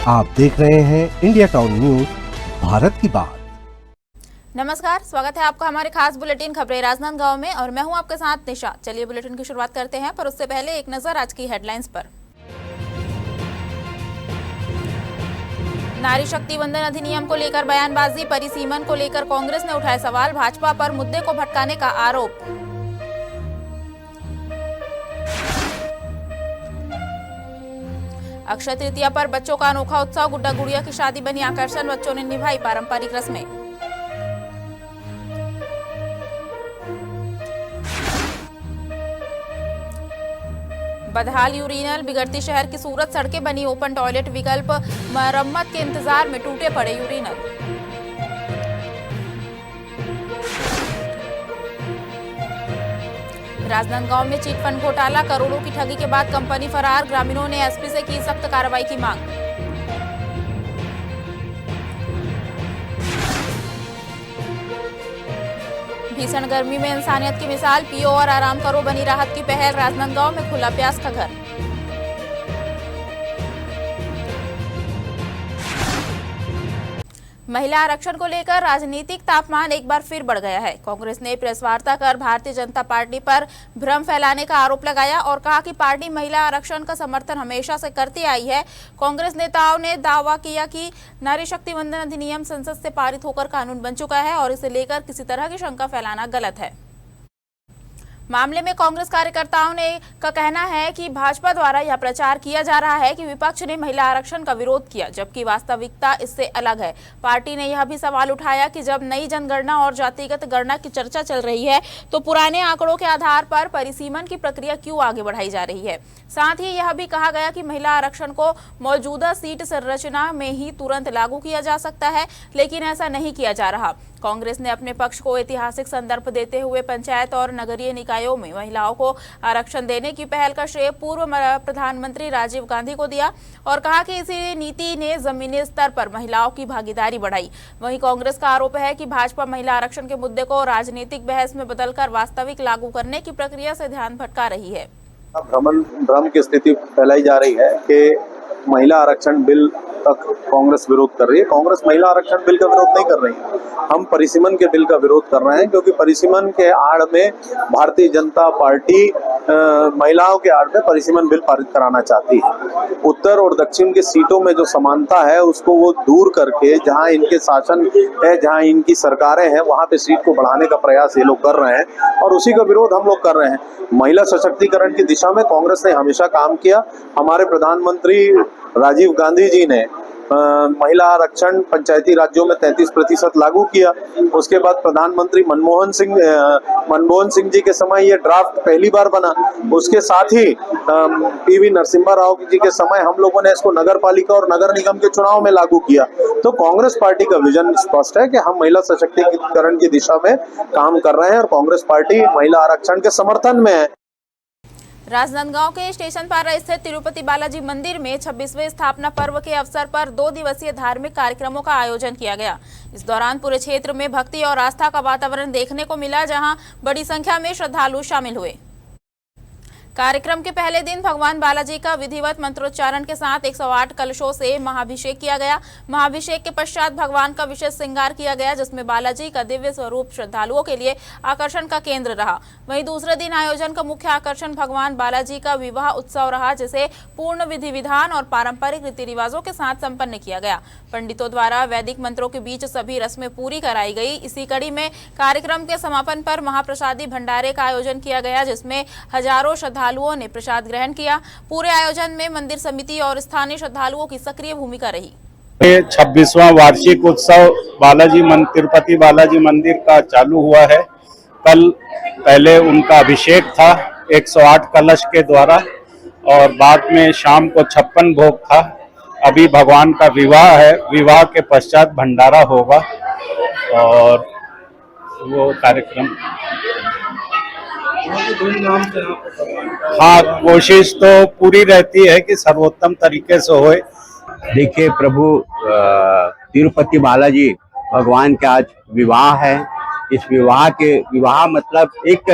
आप देख रहे हैं इंडिया टाउन न्यूज, भारत की बात। नमस्कार, स्वागत है आपका हमारे खास बुलेटिन खबरें राजनांदगांव में और मैं हूं आपके साथ निशा। चलिए बुलेटिन की शुरुआत करते हैं, पर उससे पहले एक नजर आज की हेडलाइंस पर। नारी शक्ति वंदन अधिनियम को लेकर बयानबाजी, परिसीमन को लेकर कांग्रेस ने उठाए सवाल, भाजपा पर मुद्दे को भटकाने का आरोप। अक्षय तृतीया पर बच्चों का अनोखा उत्सव, गुड्डा गुड़िया की शादी बनी आकर्षण, बच्चों ने निभाई पारंपरिक रस्में। बदहाल यूरिनल, बिगड़ती शहर की सूरत, सड़कें बनी ओपन टॉयलेट विकल्प, मरम्मत के इंतजार में टूटे पड़े यूरिनल। राजनांदगांव में चिटफंड घोटाला, करोड़ों की ठगी के बाद कंपनी फरार, ग्रामीणों ने एसपी से की सख्त कार्रवाई की मांग। भीषण गर्मी में इंसानियत की मिसाल, पियो और आराम करो बनी राहत की पहल, राजनांदगांव में खुला प्यास का घर। महिला आरक्षण को लेकर राजनीतिक तापमान एक बार फिर बढ़ गया है। कांग्रेस ने प्रेस वार्ता कर भारतीय जनता पार्टी पर भ्रम फैलाने का आरोप लगाया और कहा कि पार्टी महिला आरक्षण का समर्थन हमेशा से करती आई है। कांग्रेस नेताओं ने दावा किया कि नारी शक्ति वंदन अधिनियम संसद से पारित होकर कानून बन चुका है और इसे लेकर किसी तरह की शंका फैलाना गलत है। मामले में कांग्रेस कार्यकर्ताओं ने का कहना है कि भाजपा द्वारा यह प्रचार किया जा रहा है कि विपक्ष ने महिला आरक्षण का विरोध किया, जबकि वास्तविकता इससे अलग है। पार्टी ने यह भी सवाल उठाया कि जब नई जनगणना और जातिगत गणना की चर्चा चल रही है तो पुराने आंकड़ों के आधार पर परिसीमन की प्रक्रिया क्यों आगे बढ़ाई जा रही है। साथ ही यह भी कहा गया कि महिला आरक्षण को मौजूदा सीट संरचना में ही तुरंत लागू किया जा सकता है, लेकिन ऐसा नहीं किया जा रहा। कांग्रेस ने अपने पक्ष को ऐतिहासिक संदर्भ देते हुए पंचायत और नगरीय निकायों में महिलाओं को आरक्षण देने की पहल का श्रेय पूर्व प्रधानमंत्री राजीव गांधी को दिया और कहा कि इसी नीति ने जमीनी स्तर पर महिलाओं की भागीदारी बढ़ाई। वहीं कांग्रेस का आरोप है कि भाजपा महिला आरक्षण के मुद्दे को राजनीतिक बहस में बदलकर वास्तविक लागू करने की प्रक्रिया से ध्यान भटका रही है। भ्रम की स्थिति फैलाई जा रही है कि महिला आरक्षण बिल तक कांग्रेस विरोध कर रही है। कांग्रेस महिला आरक्षण बिल का विरोध नहीं कर रही है, हम परिसीमन के बिल का विरोध कर रहे हैं, क्योंकि परिसीमन के आड़ में भारतीय जनता पार्टी महिलाओं के आड़ में परिसीमन बिल पारित कराना चाहती है। उत्तर और दक्षिण की सीटों में जो समानता है उसको वो दूर करके जहां इनके शासन है, जहां इनकी सरकारें हैं, वहां पे सीट को बढ़ाने का प्रयास ये लोग कर रहे हैं और उसी का विरोध हम लोग कर रहे हैं। महिला सशक्तिकरण की दिशा में कांग्रेस ने हमेशा काम किया। हमारे प्रधानमंत्री राजीव गांधी जी ने महिला आरक्षण पंचायती राज्यों में 33% लागू किया। उसके बाद प्रधानमंत्री मनमोहन सिंह जी के समय ये ड्राफ्ट पहली बार बना। उसके साथ ही पीवी नरसिम्हा राव जी के समय हम लोगों ने इसको नगर पालिका और नगर निगम के चुनाव में लागू किया। तो कांग्रेस पार्टी का विजन स्पष्ट है कि हम महिला सशक्तिकरण की दिशा में काम कर रहे हैं और कांग्रेस पार्टी महिला आरक्षण के समर्थन में है। राजनांदगांव के स्टेशन पर स्थित तिरुपति बालाजी मंदिर में 26वें स्थापना पर्व के अवसर पर 2 दिवसीय धार्मिक कार्यक्रमों का आयोजन किया गया। इस दौरान पूरे क्षेत्र में भक्ति और आस्था का वातावरण देखने को मिला, जहां बड़ी संख्या में श्रद्धालु शामिल हुए। कार्यक्रम के पहले दिन भगवान बालाजी का विधिवत मंत्रोच्चारण के साथ 108 कलशों से महाभिषेक किया गया। महाभिषेक के पश्चात भगवान का विशेष श्रृंगार किया गया, जिसमें बालाजी का दिव्य स्वरूप श्रद्धालुओं के लिए आकर्षण का केंद्र रहा। वहीं दूसरे दिन आयोजन का मुख्य आकर्षण भगवान बालाजी का विवाह उत्सव रहा, जिसे पूर्ण विधि विधान और पारंपरिक रीति रिवाजों के साथ संपन्न किया गया। पंडितों द्वारा वैदिक मंत्रों के बीच सभी रस्में पूरी कराई गई। इसी कड़ी में कार्यक्रम के समापन पर महाप्रसादी भंडारे का आयोजन किया गया, जिसमें हजारों श्रद्धालुओं ने प्रसाद ग्रहण किया। पूरे आयोजन में मंदिर समिति और स्थानीय श्रद्धालुओं की सक्रिय भूमिका रही। 26वां वार्षिक उत्सव तिरुपति बालाजी मंदिर का चालू हुआ है। कल पहले उनका अभिषेक था 108 कलश के द्वारा और बाद में शाम को 56 भोग था। अभी भगवान का विवाह है, विवाह के पश्चात भंडारा होगा और वो कार्यक्रम हाँ, कोशिश तो पूरी रहती है कि सर्वोत्तम तरीके से होए। देखिए प्रभु तिरुपति बालाजी भगवान का आज विवाह है इस विवाह मतलब एक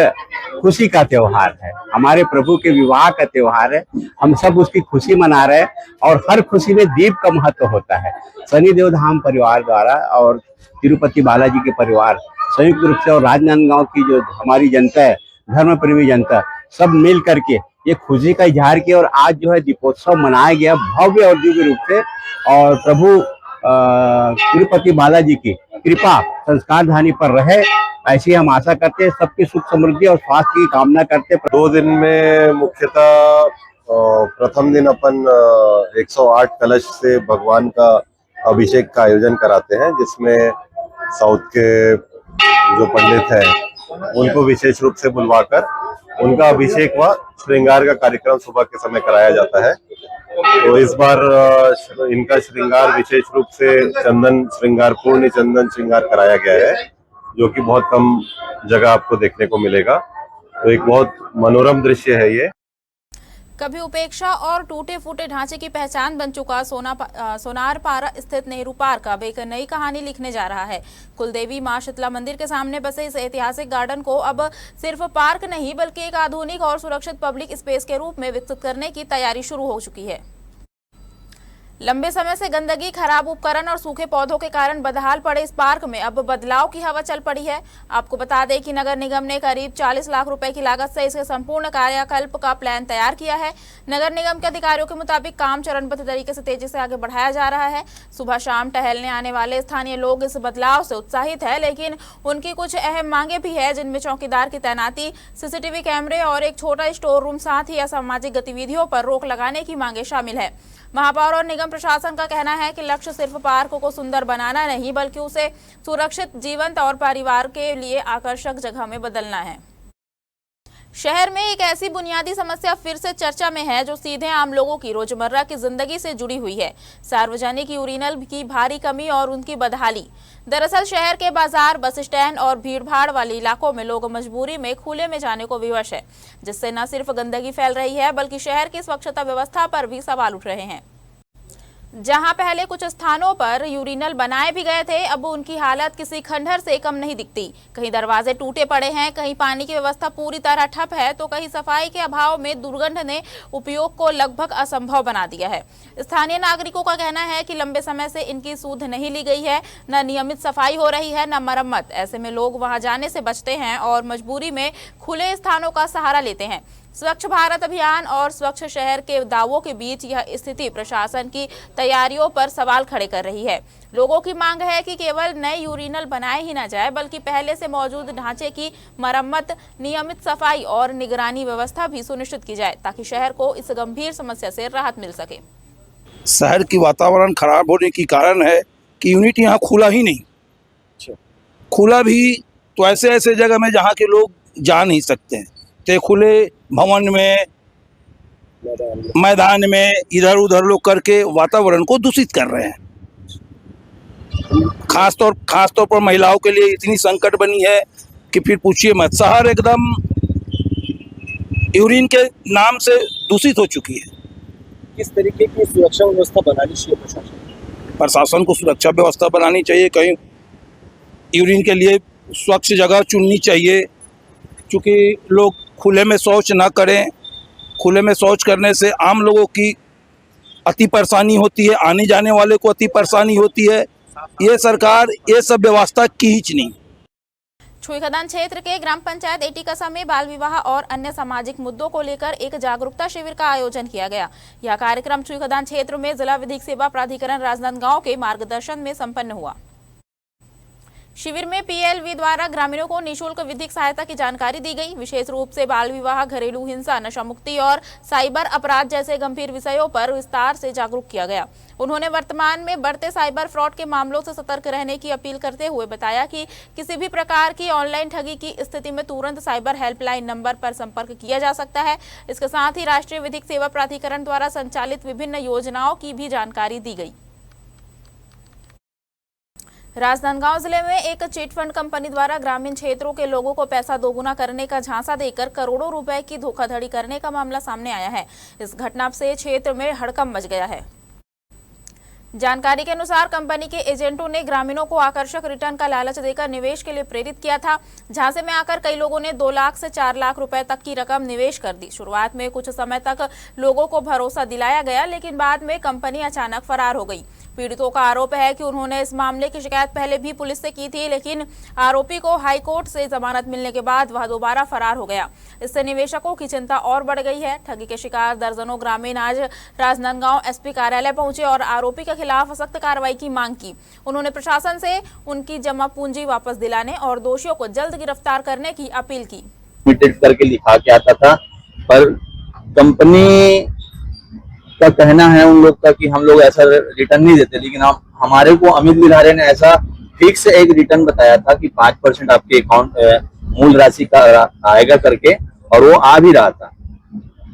खुशी का त्योहार है, हमारे प्रभु के विवाह का त्योहार है। हम सब उसकी खुशी मना रहे हैं और हर खुशी में दीप का महत्व होता है। शनिदेव धाम परिवार द्वारा और तिरुपति बालाजी के परिवार संयुक्त रूप से और राजनांदगांव की जो हमारी जनता है, धर्म प्रेमी जनता, सब मिल करके ये खुशी का इजहार किया और आज जो है दीपोत्सव मनाया गया भव्य और दिव्य रूप से। और प्रभु तिरुपति बालाजी की कृपा संस्कार धानी पर रहे, ऐसी हम आशा करते हैं। सबकी सुख समृद्धि और स्वास्थ्य की कामना करते हैं। 2 दिन में मुख्यतः प्रथम दिन अपन 108 कलश से भगवान का अभिषेक का आयोजन कराते हैं, जिसमें साउथ के जो पंडित हैं उनको विशेष रूप से बुलवाकर उनका अभिषेक व श्रृंगार का कार्यक्रम सुबह के समय कराया जाता है। तो इस बार इनका श्रृंगार विशेष रूप से चंदन श्रृंगार, पूर्ण चंदन श्रृंगार कराया गया है, जो कि बहुत कम जगह आपको देखने को मिलेगा। तो एक बहुत मनोरम दृश्य है ये। कभी उपेक्षा और टूटे फूटे ढांचे की पहचान बन चुका सोनारपारा स्थित नेहरू पार्क अब एक नई कहानी लिखने जा रहा है। कुलदेवी मां शीतला मंदिर के सामने बसे इस ऐतिहासिक गार्डन को अब सिर्फ पार्क नहीं बल्कि एक आधुनिक और सुरक्षित पब्लिक स्पेस के रूप में विकसित करने की तैयारी शुरू हो चुकी है। लंबे समय से गंदगी, खराब उपकरण और सूखे पौधों के कारण बदहाल पड़े इस पार्क में अब बदलाव की हवा चल पड़ी है। आपको बता दें कि नगर निगम ने करीब 40 लाख रुपए की लागत से इसके संपूर्ण कायाकल्प का प्लान तैयार किया है। नगर निगम के अधिकारियों के मुताबिक काम चरणबद्ध तरीके से तेजी से आगे बढ़ाया जा रहा है। सुबह शाम टहलने आने वाले स्थानीय लोग इस बदलाव से उत्साहित है, लेकिन उनकी कुछ अहम मांगे भी है, जिनमें चौकीदार की तैनाती, सीसीटीवी कैमरे और एक छोटा स्टोर रूम, साथ ही असामाजिक गतिविधियों पर रोक लगाने की मांगे शामिल है। महापौर और निगम प्रशासन का कहना है कि लक्ष्य सिर्फ पार्क को सुंदर बनाना नहीं बल्कि उसे सुरक्षित, जीवंत और परिवार के लिए आकर्षक जगह में बदलना है। शहर में एक ऐसी बुनियादी समस्या फिर से चर्चा में है जो सीधे आम लोगों की रोजमर्रा की जिंदगी से जुड़ी हुई है, सार्वजनिक यूरिनल की भारी कमी और उनकी बदहाली। दरअसल शहर के बाजार, बस स्टैंड और भीड़भाड़ वाले इलाकों में लोग मजबूरी में खुले में जाने को विवश है, जिससे न सिर्फ गंदगी फैल रही है बल्कि शहर की स्वच्छता व्यवस्था पर भी सवाल उठ रहे हैं। जहां पहले कुछ स्थानों पर यूरिनल बनाए भी गए थे, अब उनकी हालत किसी खंडहर से कम नहीं दिखती। कहीं दरवाजे टूटे पड़े हैं, कहीं पानी की व्यवस्था पूरी तरह ठप है, तो कहीं सफाई के अभाव में दुर्गंध ने उपयोग को लगभग असंभव बना दिया है। स्थानीय नागरिकों का कहना है कि लंबे समय से इनकी सूद नहीं ली गई है, न नियमित सफाई हो रही है, न मरम्मत। ऐसे में लोग वहां जाने से बचते हैं और मजबूरी में खुले स्थानों का सहारा लेते हैं। स्वच्छ भारत अभियान और स्वच्छ शहर के दावों के बीच यह स्थिति प्रशासन की तैयारियों पर सवाल खड़े कर रही है। लोगों की मांग है कि केवल नए यूरिनल बनाए ही न जाए बल्कि पहले से मौजूद ढांचे की मरम्मत, नियमित सफाई और निगरानी व्यवस्था भी सुनिश्चित की जाए, ताकि शहर को इस गंभीर समस्या से राहत मिल सके। शहर की वातावरण खराब होने की कारण है कि यूनिट यहाँ खुला ही नहीं। खुला भी तो ऐसे जगह में जहाँ के लोग जा नहीं सकते हैं, ते खुले भवन में, मैदान में इधर उधर लोग करके वातावरण को दूषित कर रहे हैं। खासतौर पर महिलाओं के लिए इतनी संकट बनी है कि फिर पूछिए मत। शहर एकदम यूरिन के नाम से दूषित हो चुकी है। किस तरीके की सुरक्षा व्यवस्था बनानी चाहिए प्रशासन को सुरक्षा व्यवस्था बनानी चाहिए। कहीं यूरिन के लिए स्वच्छ जगह चुननी चाहिए, क्योंकि लोग खुले में शौच ना करें। खुले में शौच करने से आम लोगों की अति परेशानी होती है, आने जाने वाले को अति परेशानी होती है। ये सरकार ये सब व्यवस्था की ही नहीं। छुईखदान क्षेत्र के ग्राम पंचायत एटीकसा में बाल विवाह और अन्य सामाजिक मुद्दों को लेकर एक जागरूकता शिविर का आयोजन किया गया। यह कार्यक्रम छुईखदान क्षेत्र में जिला विधिक सेवा प्राधिकरण राजनांदगांव के मार्गदर्शन में संपन्न हुआ। शिविर में पीएलवी द्वारा ग्रामीणों को निःशुल्क विधिक सहायता की जानकारी दी गई। विशेष रूप से बाल विवाह, घरेलू हिंसा, नशा मुक्ति और साइबर अपराध जैसे गंभीर विषयों पर विस्तार से जागरूक किया गया। उन्होंने वर्तमान में बढ़ते साइबर फ्रॉड के मामलों से सतर्क रहने की अपील करते हुए बताया कि किसी भी प्रकार की ऑनलाइन ठगी की स्थिति में तुरंत साइबर हेल्पलाइन नंबर पर संपर्क किया जा सकता है। इसके साथ ही राष्ट्रीय विधिक सेवा प्राधिकरण द्वारा संचालित विभिन्न योजनाओं की भी जानकारी दी गई। राजनांदगांव जिले में एक चिटफंड कंपनी द्वारा ग्रामीण क्षेत्रों के लोगों को पैसा दोगुना करने का झांसा देकर करोड़ों रुपए की धोखाधड़ी करने का मामला सामने आया है। इस घटना से क्षेत्र में हड़कंप मच गया है। जानकारी के अनुसार कंपनी के एजेंटों ने ग्रामीणों को आकर्षक रिटर्न का लालच देकर निवेश के लिए प्रेरित किया था। झांसे में आकर कई लोगों ने 2 लाख से 4 लाख रुपए तक की रकम निवेश कर दी। शुरुआत में कुछ समय तक लोगों को भरोसा दिलाया गया, लेकिन बाद में कंपनी अचानक फरार हो गई। पीड़ितों का आरोप है कि उन्होंने इस मामले की शिकायत पहले भी पुलिस से की थी, लेकिन आरोपी को हाईकोर्ट से जमानत मिलने के बाद वह दोबारा फरार हो गया। इससे निवेशकों की चिंता और बढ़ गई है। ठगी के शिकार दर्जनों ग्रामीण आज राजनांदगांव एसपी कार्यालय पहुंचे और आरोपी के खिलाफ सख्त कार्रवाई की मांग की। उन्होंने प्रशासन से उनकी जमा पूंजी वापस दिलाने और दोषियों को जल्द गिरफ्तार करने की अपील की। लिमिटेड करके लिखा के आता था, पर कंपनी का कहना है उन लोग का कि हम लोग ऐसा रिटर्न नहीं देते, लेकिन हमारे को अमित बिहारे ने ऐसा फिक्स एक रिटर्न बताया था कि 5% आपके अकाउंट मूल राशि का आएगा करके, और वो आ भी रहा था।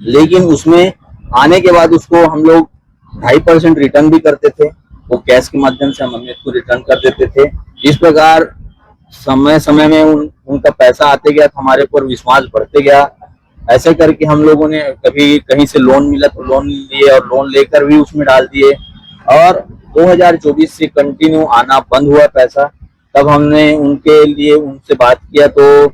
लेकिन उसमें आने के बाद उसको हम लोग 2.5% रिटर्न भी करते थे, वो कैश के माध्यम से हम अमित को रिटर्न कर देते थे। इस प्रकार समय समय में उनका पैसा आते गया, तो हमारे ऊपर विश्वास बढ़ते गया। ऐसे करके हम लोगों ने कभी कहीं से लोन मिला तो लोन लिए और लोन लेकर भी उसमें डाल दिए, और 2024 से कंटिन्यू आना बंद हुआ पैसा। तब हमने उनके लिए उनसे बात किया, तो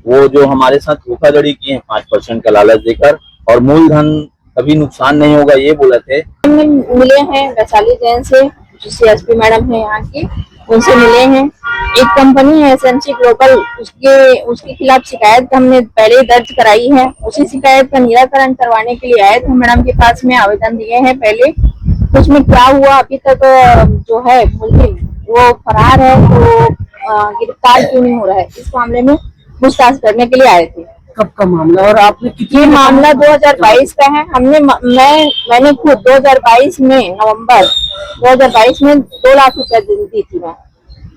वो जो हमारे साथ धोखाधड़ी किए 5% का लालच देकर, और मूलधन कभी नुकसान नहीं होगा ये बोले थे। मिले हैं वैशाली जैन से, जो एसपी मैडम है यहाँ की, उनसे मिले हैं। एक कंपनी है एसएनसी ग्लोबल, उसके खिलाफ शिकायत हमने पहले दर्ज कराई है। उसी शिकायत का निराकरण करवाने के लिए आए थे मैडम के पास में, आवेदन दिए हैं पहले। उसमें क्या हुआ अभी तक जो है मुलजिम वो फरार है, तो गिरफ्तार क्यों नहीं हो रहा है, इस मामले में पूछताछ करने के लिए आए थे। कब का मामला और आपने ये मामला 2022 का है। मैंने खुद 2022 में नवंबर 2022 में 2 लाख रुपए दी थी। मैं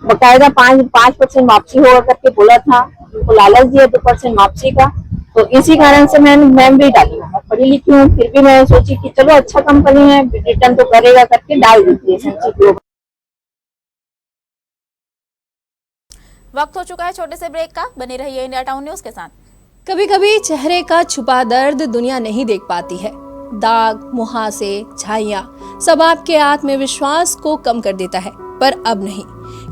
बकायदा 5% वापसी होगा करके बोला था, उनको लालच दिया 2% वापसी का। तो इसी कारण से मैं भी डाली। मैं पढ़ी लिखी हूँ, फिर भी मैं सोची कि चलो अच्छा कंपनी है, रिटर्न तो करेगा करके डाल दी थी एसएनसी ग्लोबल। वक्त हो चुका है छोटे से ब्रेक का। बने रहिए इंडिया टाउन न्यूज के साथ। कभी कभी चेहरे का छुपा दर्द दुनिया नहीं देख पाती है। दाग, मुहासे, झाइयां सब आपके आत्मविश्वास को कम कर देता है, पर अब नहीं,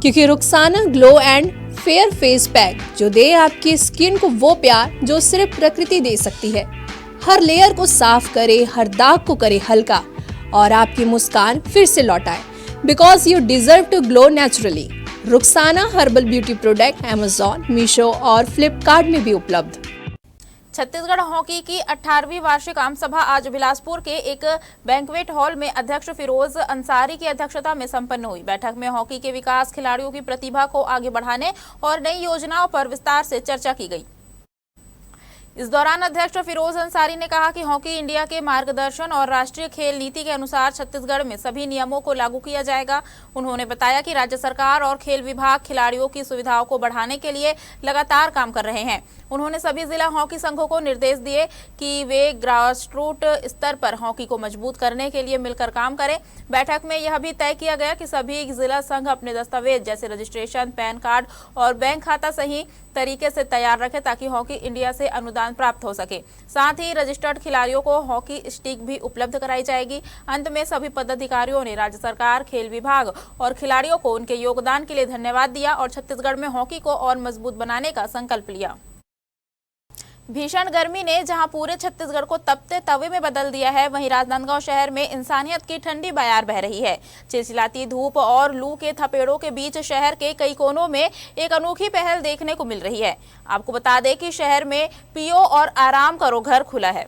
क्योंकि Rukhsana glow and fair face pack जो दे आपकी स्किन को वो प्यार जो सिर्फ प्रकृति दे सकती है। हर लेयर को साफ करे, हर दाग को करे हल्का, और आपकी मुस्कान फिर से लौटाए, because you deserve to glow naturally. Rukhsana herbal beauty product Amazon, Meesho और फ्लिपकार्ट में भी उपलब्ध। छत्तीसगढ़ हॉकी की 18वीं वार्षिक आम सभा आज बिलासपुर के एक बैंक्वेट हॉल में अध्यक्ष फिरोज अंसारी की अध्यक्षता में संपन्न हुई। बैठक में हॉकी के विकास, खिलाड़ियों की प्रतिभा को आगे बढ़ाने और नई योजनाओं पर विस्तार से चर्चा की गई। इस दौरान अध्यक्ष फिरोज अंसारी ने कहा कि हॉकी इंडिया के मार्गदर्शन और राष्ट्रीय खेल नीति के अनुसार छत्तीसगढ़ में सभी नियमों को लागू किया जाएगा। उन्होंने बताया कि राज्य सरकार और खेल विभाग खिलाड़ियों की सुविधाओं को बढ़ाने के लिए लगातार काम कर रहे हैं। उन्होंने सभी जिला हॉकी संघों को निर्देश दिए कि वे ग्रासरूट स्तर पर हॉकी को मजबूत करने के लिए मिलकर काम करें। बैठक में यह भी तय किया गया कि सभी जिला संघ अपने दस्तावेज जैसे रजिस्ट्रेशन, पैन कार्ड और बैंक खाता सही तरीके से तैयार रखें ताकि हॉकी इंडिया से अनुदान प्राप्त हो सके। साथ ही रजिस्टर्ड खिलाड़ियों को हॉकी स्टिक भी उपलब्ध कराई जाएगी। अंत में सभी पदाधिकारियों ने राज्य सरकार, खेल विभाग और खिलाड़ियों को उनके योगदान के लिए धन्यवाद दिया और छत्तीसगढ़ में हॉकी को और मजबूत बनाने का संकल्प लिया। भीषण गर्मी ने जहां पूरे छत्तीसगढ़ को तपते तवे में बदल दिया है, वहीं राजनांदगांव शहर में इंसानियत की ठंडी बयार बह रही है। चिलचिलाती धूप और लू के थपेड़ों के बीच शहर के कई कोनों में एक अनोखी पहल देखने को मिल रही है। आपको बता दें कि शहर में पियो और आराम करो घर खुला है।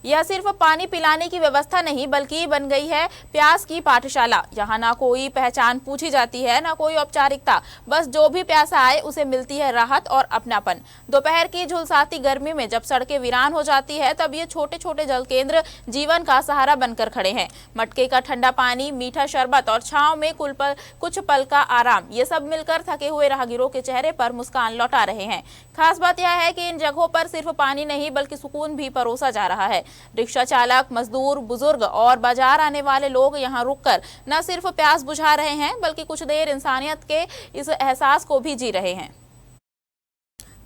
यह सिर्फ पानी पिलाने की व्यवस्था नहीं बल्कि बन गई है प्यास की पाठशाला। यहाँ ना कोई पहचान पूछी जाती है, ना कोई औपचारिकता, बस जो भी प्यासा आए उसे मिलती है राहत और अपनापन। दोपहर की झुलसाती गर्मी में जब सड़कें वीरान हो जाती है तब ये छोटे छोटे जल केंद्र जीवन का सहारा बनकर खड़े हैं। मटके का ठंडा पानी, मीठा शरबत और छांव में कुछ पल का आराम, ये सब मिलकर थके हुए राहगीरों के चेहरे पर मुस्कान लौटा रहे हैं। खास बात यह है कि इन जगहों पर सिर्फ पानी नहीं बल्कि सुकून भी परोसा जा रहा है। रिक्शा चालक, मजदूर, बुजुर्ग और बाजार आने वाले लोग यहाँ रुककर न सिर्फ प्यास बुझा रहे हैं बल्कि कुछ देर इंसानियत के इस एहसास को भी जी रहे हैं।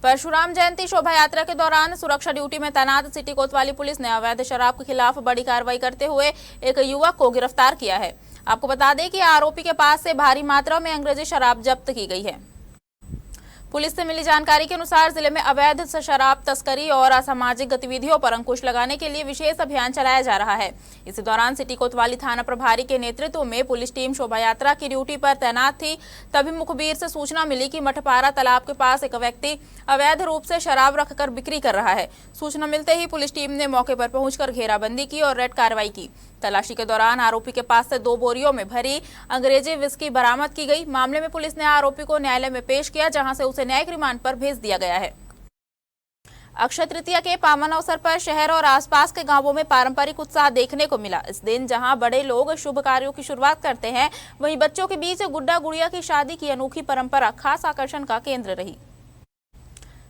परशुराम जयंती शोभा यात्रा के दौरान सुरक्षा ड्यूटी में तैनात सिटी कोतवाली पुलिस ने अवैध शराब के खिलाफ बड़ी कार्रवाई करते हुए एक युवक को गिरफ्तार किया है। आपको बता दें कि आरोपी के पास से भारी मात्रा में अंग्रेजी शराब जब्त की गई है। पुलिस से मिली जानकारी के अनुसार जिले में अवैध शराब तस्करी और असामाजिक गतिविधियों पर अंकुश लगाने के लिए विशेष अभियान चलाया जा रहा है। इसी दौरान सिटी कोतवाली थाना प्रभारी के नेतृत्व में पुलिस टीम शोभा यात्रा की ड्यूटी पर तैनात थी। तभी मुखबिर से सूचना मिली कि मठपारा तालाब के पास एक व्यक्ति अवैध रूप से शराब रखकर बिक्री कर रहा है। सूचना मिलते ही पुलिस टीम ने मौके पर पहुंचकर घेराबंदी की और रेड कार्रवाई की। तलाशी के दौरान आरोपी के पास से 2 बोरियों में भरी अंग्रेजी विस्की बरामद की गई। मामले में पुलिस ने आरोपी को न्यायालय में पेश किया, जहां से उसे न्यायिक रिमांड पर भेज दिया गया है। अक्षय तृतीया के पावन अवसर पर शहर और आसपास के गांवों में पारंपरिक उत्साह देखने को मिला। इस दिन जहां बड़े लोग शुभ कार्यों की शुरुआत करते हैं, वहीं बच्चों के बीच गुड्डा गुड़िया की शादी की अनोखी परंपरा खास आकर्षण का केंद्र रही।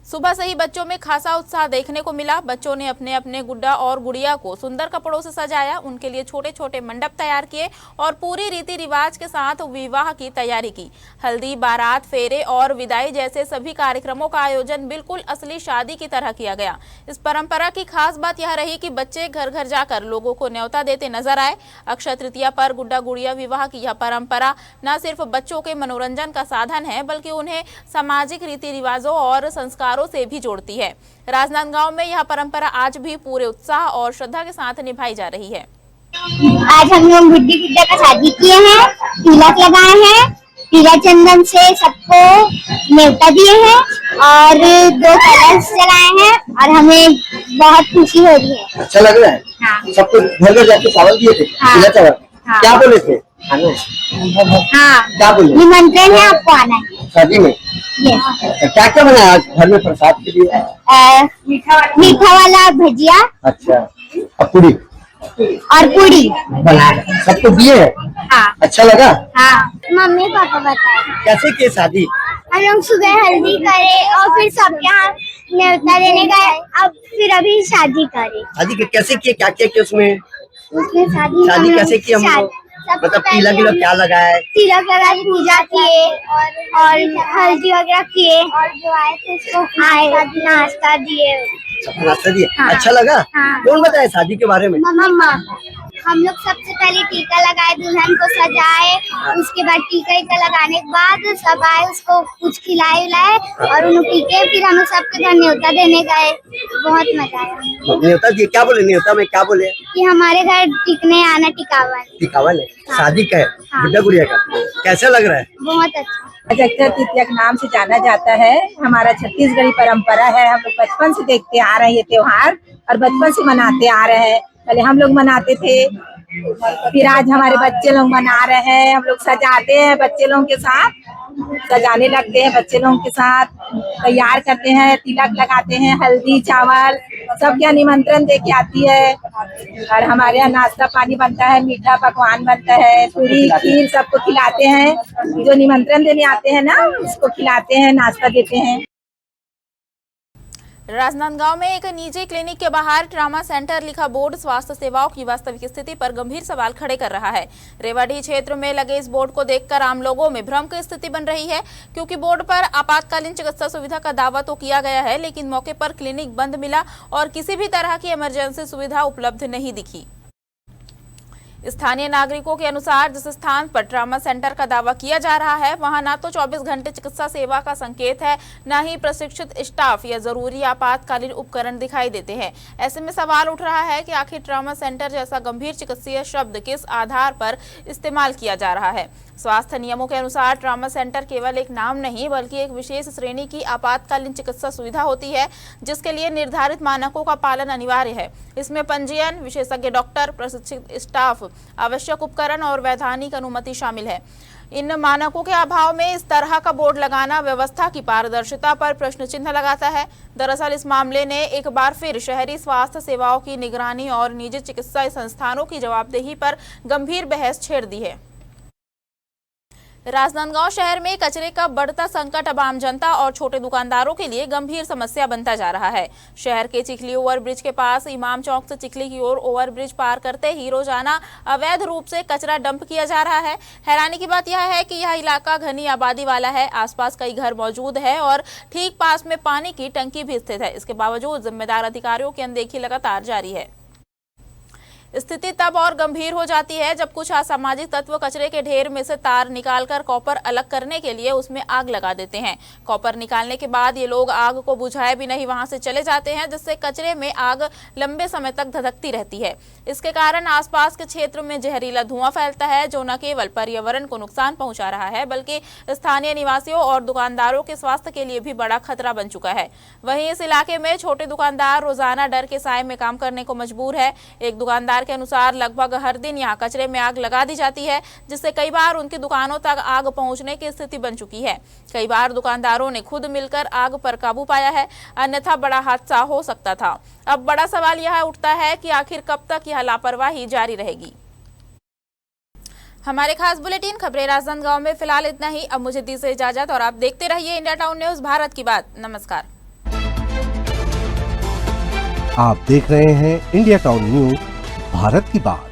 सुबह से ही बच्चों में खासा उत्साह देखने को मिला। बच्चों ने अपने अपने गुड्डा और गुड़िया को सुंदर कपड़ों से सजाया, उनके लिए छोटे छोटे मंडप तैयार किए और पूरी रीति रिवाज के साथ विवाह की तैयारी की। हल्दी, बारात, फेरे और विदाई जैसे सभी कार्यक्रमों का आयोजन बिल्कुल असली शादी की तरह किया गया। इस परंपरा की खास बात यह रही कि बच्चे घर घर जाकर लोगों को न्योता देते नजर आए। अक्षय तृतीया पर गुड्डा गुड़िया विवाह की यह परंपरा न सिर्फ बच्चों के मनोरंजन का साधन है, बल्कि उन्हें सामाजिक रीति रिवाजों और संस्कार से भी जोड़ती है। राजनांदगांव में यह परंपरा आज भी पूरे उत्साह और श्रद्धा के साथ निभाई जा रही है। आज हम लोग गुड्डी गुड्डा का शादी किए हैं, तिलक लगाए हैं, पीला चंदन से सबको न्योता दिए हैं और 2 कलश जलाए हैं और हमें बहुत खुशी हो रही है। अच्छा लग रहा है। हाँ। सबको घर घर जाके चावल दिए थे। हाँ। पीला चावल। हाँ। क्या बोले थे? हाँ, क्या बोले? निमंत्रण है, आपको आना है शादी में। क्या क्या बनाया आज घर में प्रसाद के लिए? मीठा वाला भजिया। अच्छा, और पूरी और पूरी बनाया, सबको दिए हैं। हाँ। अच्छा लगा? हाँ। मम्मी पापा बताए कैसे की शादी? हम लोग सुबह हल्दी करे और फिर सबके यहाँ न्योता देने गए, अब फिर अभी शादी करे। शादी के कैसे किए, क्या क्या किए उसमें शादी कैसे की हम लोग? मतलब तिलक गिलक क्या लगाए? तिलक लगा के पूजा किए और हल्दी वगैरह किए और जो आए थे उसको आए नाश्ता दिए। नाश्ता दिए। हाँ। अच्छा लगा? हाँ। कौन बताया शादी के बारे में? मम्मा। हम लोग सबसे पहले टीका लगाए, दुल्हन को सजाए, उसके बाद टीका लगाने के बाद सब आए, उसको कुछ खिलाए उलाए और उन्हें टीके, फिर हम लोग सबके घर न्योता देने गए। बहुत मजा आया। न्योता दिए, क्या बोले न्योता में? क्या बोले? कि हमारे घर टिकने आना, टिकावन। टिकावन है। हाँ। शादी का है। हाँ। गुड्डा गुड़िया का। कैसा लग रहा है? बहुत अच्छा। अक्षय तृतीया के नाम से जाना जाता है। हमारा छत्तीसगढ़ी परंपरा है। हम लोग बचपन से देखते आ रहे हैं ये त्योहार और बचपन से मनाते आ रहे हैं। पहले हम लोग मनाते थे, फिर आज हमारे बच्चे लोग मना रहे हैं। हम लोग सजाते हैं बच्चे लोगों के साथ, सजाने लगते हैं बच्चे लोगों के साथ, तैयार करते हैं, तिलक लगाते हैं, हल्दी चावल सब क्या निमंत्रण दे के आती है और हमारे यहाँ नाश्ता पानी बनता है, मीठा पकवान बनता है, पूरी खीर सबको खिलाते हैं। जो निमंत्रण देने आते हैं ना, उसको खिलाते हैं, नाश्ता देते हैं। राजनांदगांव में एक निजी क्लिनिक के बाहर ट्रामा सेंटर लिखा बोर्ड स्वास्थ्य सेवाओं की वास्तविक स्थिति पर गंभीर सवाल खड़े कर रहा है। रेवाड़ी क्षेत्र में लगे इस बोर्ड को देखकर आम लोगों में भ्रम की स्थिति बन रही है, क्योंकि बोर्ड पर आपातकालीन चिकित्सा सुविधा का दावा तो किया गया है, लेकिन मौके पर क्लिनिक बंद मिला और किसी भी तरह की इमरजेंसी सुविधा उपलब्ध नहीं दिखी। स्थानीय नागरिकों के अनुसार जिस स्थान पर ट्रामा सेंटर का दावा किया जा रहा है, वहां ना तो 24 घंटे चिकित्सा सेवा का संकेत है, न ही प्रशिक्षित स्टाफ या जरूरी आपातकालीन उपकरण दिखाई देते हैं। ऐसे में सवाल उठ रहा है कि आखिर ट्रामा सेंटर जैसा गंभीर चिकित्सीय शब्द किस आधार पर इस्तेमाल किया जा रहा है। स्वास्थ्य नियमों के अनुसार ट्रामा सेंटर केवल एक नाम नहीं, बल्कि एक विशेष श्रेणी की आपातकालीन चिकित्सा सुविधा होती है, जिसके लिए निर्धारित मानकों का पालन अनिवार्य है। इसमें पंजीयन, विशेषज्ञ डॉक्टर, प्रशिक्षित स्टाफ, आवश्यक उपकरण और वैधानिक अनुमति शामिल है। इन मानकों के अभाव में इस तरह का बोर्ड लगाना व्यवस्था की पारदर्शिता पर प्रश्न चिन्ह लगाता है। दरअसल इस मामले ने एक बार फिर शहरी स्वास्थ्य सेवाओं की निगरानी और निजी चिकित्सा संस्थानों की जवाबदेही पर गंभीर बहस छेड़ दी है। राजनांदगांव शहर में कचरे का बढ़ता संकट अब आम जनता और छोटे दुकानदारों के लिए गंभीर समस्या बनता जा रहा है। शहर के चिखली ओवरब्रिज के पास इमाम चौक से चिखली की ओर ओवरब्रिज पार करते ही रोजाना अवैध रूप से कचरा डंप किया जा रहा है। हैरानी की बात यह है कि यह इलाका घनी आबादी वाला है। आसपास कई घर मौजूद है और ठीक पास में पानी की टंकी भी स्थित है। इसके बावजूद जिम्मेदार अधिकारियों की अनदेखी लगातार जारी है। स्थिति तब और गंभीर हो जाती है जब कुछ असामाजिक तत्व कचरे के ढेर में से तार निकालकर कॉपर अलग करने के लिए उसमें आग लगा देते हैं। कॉपर निकालने के बाद ये लोग आग को बुझाए भी नहीं वहां से चले जाते हैं, जिससे कचरे में आग लंबे समय तक धधकती रहती है। इसके कारण आसपास के क्षेत्र में जहरीला धुआं फैलता है, जो न केवल पर्यावरण को नुकसान पहुंचा रहा है बल्कि स्थानीय निवासियों और दुकानदारों के स्वास्थ्य के लिए भी बड़ा खतरा बन चुका है। वहीं इस इलाके में छोटे दुकानदार रोजाना डर के साए में काम करने को मजबूर है। एक दुकानदार के अनुसार लगभग हर दिन यहां कचरे में आग लगा दी जाती है, जिससे कई बार उनकी दुकानों तक आग पहुंचने की स्थिति बन चुकी है। कई बार दुकानदारों ने खुद मिलकर आग पर काबू पाया है, अन्यथा बड़ा हादसा हो सकता था। अब बड़ा सवाल यह उठता है कि आखिर कब तक यह लापरवाही जारी रहेगी। हमारे खास बुलेटिन खबरें राजनांदगांव में फिलहाल इतना ही। अब मुझे दीजिए इजाजत और आप देखते रहिए इंडिया टाउन न्यूज, भारत की बात। नमस्कार। आप देख रहे हैं इंडिया टाउन न्यूज, भारत की बात।